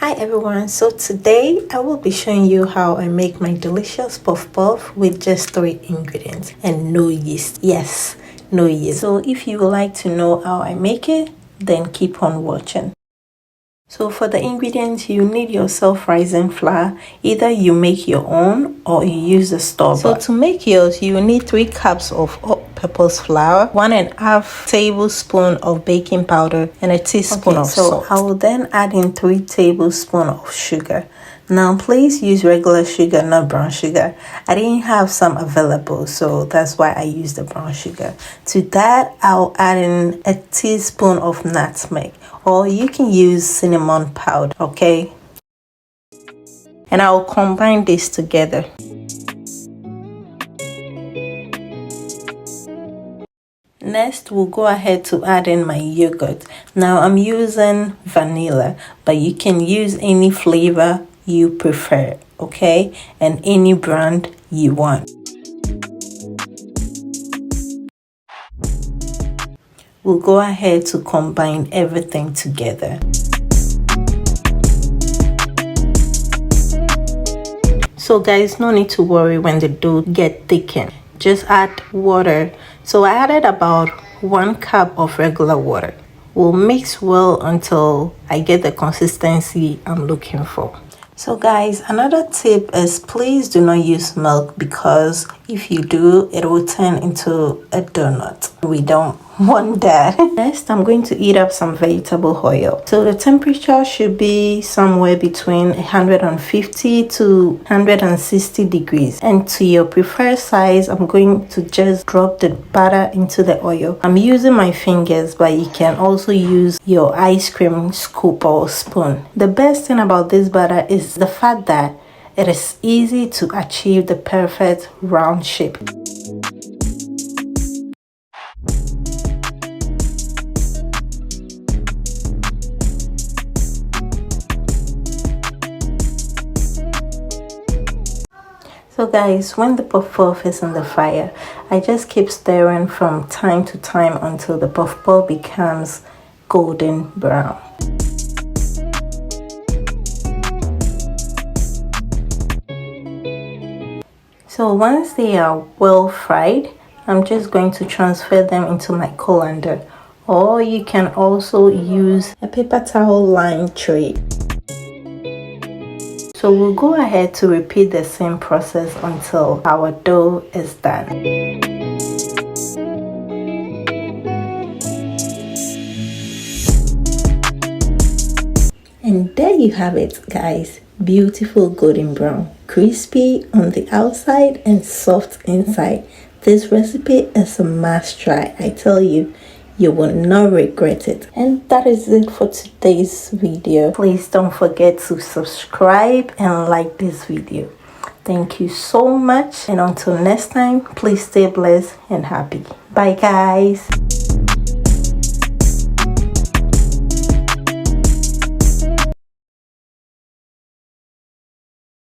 Hi everyone, so today I will be showing you how I make my delicious puff puff with just 3 ingredients and no yeast. Yes, no yeast. So if you would like to know how I make it, then keep on watching. So for the ingredients, you need your self-rising flour. Either you make your own or you use the store-bought. So to make yours, you need 3 cups of all-purpose flour, 1.5 tablespoon of baking powder, and a teaspoon of salt. I will then add in 3 tablespoons of sugar. Now please use regular sugar, not brown sugar. I didn't have some available, so that's why I used the brown sugar. To that, I'll add in a teaspoon of nutmeg, or you can use cinnamon powder, okay? And I'll combine this together. Next, we'll go ahead to add in my yogurt. Now I'm using vanilla, but you can use any flavor you prefer, okay? And any brand you want. We'll go ahead to combine everything together. So guys, no need to worry when the dough get thickened. Just add water. So I added about 1 cup of regular water. We'll mix well until I get the consistency I'm looking for. So guys, another tip is please do not use milk, because if you do, it will turn into a donut. We don't want that. Next, I'm going to heat up some vegetable oil. So the temperature should be somewhere between 150 to 160 degrees. And to your preferred size, I'm going to just drop the butter into the oil. I'm using my fingers, but you can also use your ice cream scoop or spoon. The best thing about this butter is the fact that it is easy to achieve the perfect round shape. So guys, when the puff puff is in the fire, I just keep stirring from time to time until the puff puff becomes golden brown. So once they are well fried, I'm just going to transfer them into my colander, or you can also use a paper towel lined tray. So we'll go ahead to repeat the same process until our dough is done. And there you have it, guys. Beautiful golden brown, crispy on the outside and soft inside. This recipe is a must try. I tell you, you will not regret it. And that is it for today's video. Please don't forget to subscribe and like this video. Thank you so much, and until next time, please stay blessed and happy. Bye guys.